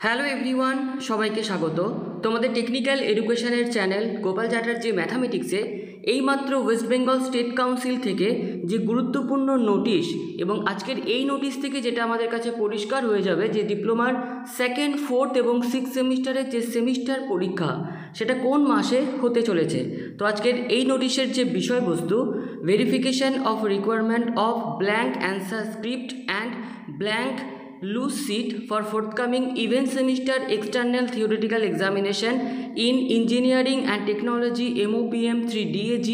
Hello everyone, সবাইকে স্বাগত তোমাদের টেকনিক্যাল এডুকেশনের চ্যানেল গোপাল চ্যাটার্জি ম্যাথামেটিক্সে। এইমাত্র ওয়েস্ট বেঙ্গল স্টেট কাউন্সিল থেকে যে গুরুত্বপূর্ণ নোটিশ, এবং আজকের এই নোটিশ থেকে যেটা আমাদের কাছে পরিষ্কার হয়ে যাবে যে ডিপ্লোমার সেকেন্ড, ফোর্থ এবং সিক্স সেমিস্টারের যে সেমিস্টার পরীক্ষা সেটা কোন মাসে হতে চলেছে। তো আজকের এই নোটিশের যে বিষয়বস্তু, verification of requirement of blank answer script and blank loose sheet for forthcoming event semester external theoretical examination in engineering and technology MOPM 3 DAG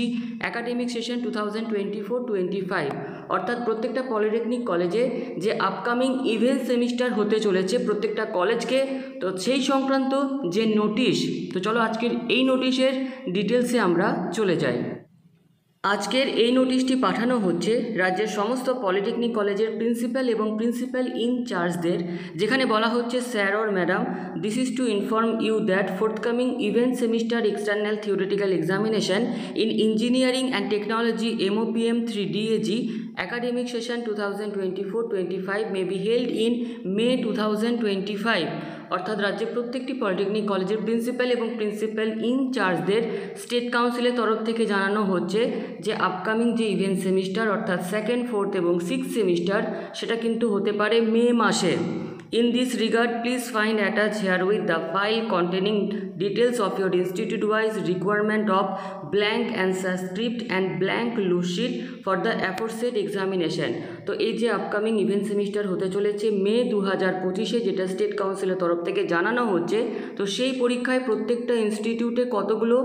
academic session 2024-25। অর্থাৎ প্রত্যেকটা পলিটেকনিক কলেজে যে আপকামিং ইভেন্ট সেমিস্টার হতে চলেছে প্রত্যেকটা কলেজকে, তো সেই সংক্রান্ত যে নোটিশ। তো চলো আজকের এই নোটিশের ডিটেলসে আমরা চলে যাই। আজকের এই নোটিশটি পাঠানো হচ্ছে রাজ্যের সমস্ত পলিটেকনিক কলেজের প্রিন্সিপাল এবং প্রিন্সিপাল ইনচার্জদের, যেখানে বলা হচ্ছে, sir or madam, this is to inform you that forthcoming event semester external theoretical examination in engineering and technology MOPM 3 DAG academic session 2024-25 may be held in May 2025। অর্থাৎ রাজ্যের প্রত্যেকটি polytechnic কলেজের principal এবং principal ইনচার্জদের state কাউন্সিলের তরফ থেকে জানানো হচ্ছে যে আপকামিং যে ইভেন্ট সেমিস্টার অর্থাৎ সেকেন্ড, ফোর্থ এবং সিক্স সেমিস্টার সেটা কিন্তু হতে পারে মে মাসে। In this regard, please find attached herewith the file containing details of your institute-wise requirement of blank answer script and blank loose sheet for the aforesaid examination। তো এই যে upcoming event semester হতে চলেছে মে 2025-এ, যেটা স্টেট কাউন্সিলের তরফ থেকে জানানো হচ্ছে, তো সেই পরীক্ষায় প্রত্যেকটা ইনস্টিটিউটে কতগুলো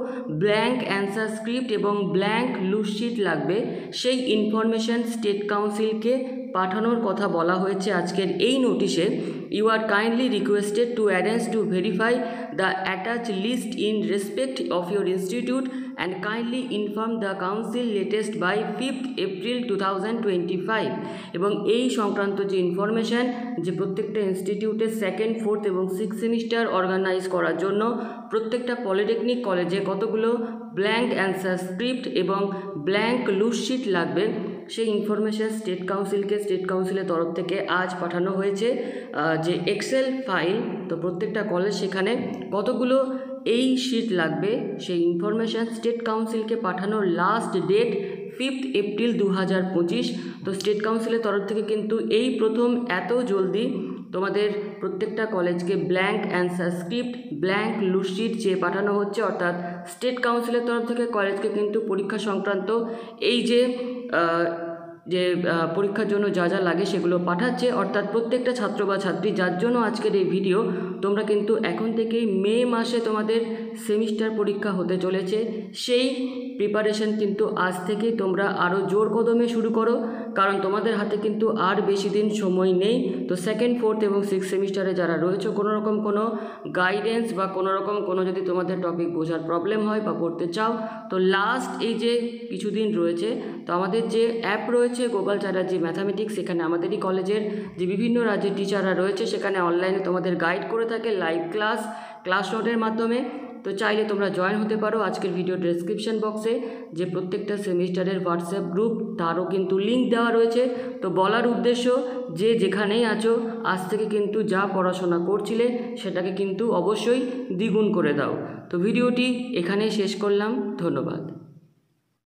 ব্ল্যাঙ্ক অ্যান্সার স্ক্রিপ্ট এবং ব্ল্যাঙ্ক লুজ শিট লাগবে সেই ইনফরমেশন স্টেট কাউন্সিলকে পাঠানোর কথা বলা হয়েছে আজকের এই নোটিশে। You are kindly requested to arrange to verify the attached list in respect of your institute and kindly inform the council latest by 5th April 2025। এবং এই সংক্রান্ত যে ইনফরমেশান যে প্রত্যেকটা ইনস্টিটিউটে সেকেন্ড, ফোর্থ এবং সিক্স সেমিস্টার অর্গানাইজ করার জন্য প্রত্যেকটা পলিটেকনিক কলেজে কতগুলো ব্ল্যাঙ্ক অ্যান্সার স্ক্রিপ্ট এবং ব্ল্যাঙ্ক লুজ শিট লাগবে সেই ইনফরমেশান স্টেট কাউন্সিলের তরফ থেকে আজ পাঠানো হয়েছে যে এক্সেল ফাইল। তো প্রত্যেকটা কলেজ সেখানে কতগুলো এই শিট লাগবে সেই ইনফরমেশান স্টেট কাউন্সিলকে পাঠানোর লাস্ট ডেট 5th April 2025। তো স্টেট কাউন্সিলের তরফ থেকে কিন্তু এই প্রথম এত জলদি তোমাদের প্রত্যেকটা কলেজকে blank answer script, blank loose sheet চেয়ে পাঠানো হচ্ছে। অর্থাৎ স্টেট কাউন্সিলের তরফ থেকে কলেজকে কিন্তু পরীক্ষা সংক্রান্ত এই যে পরীক্ষার জন্য যা যা লাগে সেগুলো পাঠাচ্ছে। অর্থাৎ প্রত্যেকটা ছাত্র বা ছাত্রী যার জন্য আজকের এই ভিডিও, তোমরা কিন্তু এখন থেকেই মে মাসে তোমাদের সেমিস্টার পরীক্ষা হতে চলেছে, সেই প্রিপারেশন কিন্তু আজ থেকে তোমরা আরও জোর কদমে শুরু করো, কারণ তোমাদের হাতে কিন্তু আর বেশি দিন সময় নেই। তো সেকেন্ড, ফোর্থ এবং সিক্স সেমিস্টারে যারা রয়েছে, কোনোরকম কোনো গাইডেন্স বা কোনোরকম কোনো যদি তোমাদের টপিক বোঝার প্রবলেম হয় বা পড়তে চাও, তো লাস্ট এই যে কিছুদিন রয়েছে, তো আমাদের যে অ্যাপ রয়েছে গোপাল চ্যাটার্জি ম্যাথামেটিক্স, সেখানে আমাদেরই কলেজের যে বিভিন্ন রাজ্যের টিচাররা রয়েছে সেখানে অনলাইনে তোমাদের গাইড করে থাকে লাইভ ক্লাস নোটের মাধ্যমে। তো চাইলে তোমরা জয়েন হতে পারো। আজকের ভিডিও ডেসক্রিপশন বক্সে যে প্রত্যেকটা সেমিস্টারের হোয়াটসঅ্যাপ গ্রুপ তারও কিন্তু লিঙ্ক দেওয়া রয়েছে। তো বলার উদ্দেশ্য যে যেখানেই আছো, আজ থেকে কিন্তু যা পড়াশোনা করছিলে সেটাকে কিন্তু অবশ্যই দ্বিগুণ করে দাও। তো ভিডিওটি এখানেই শেষ করলাম, ধন্যবাদ।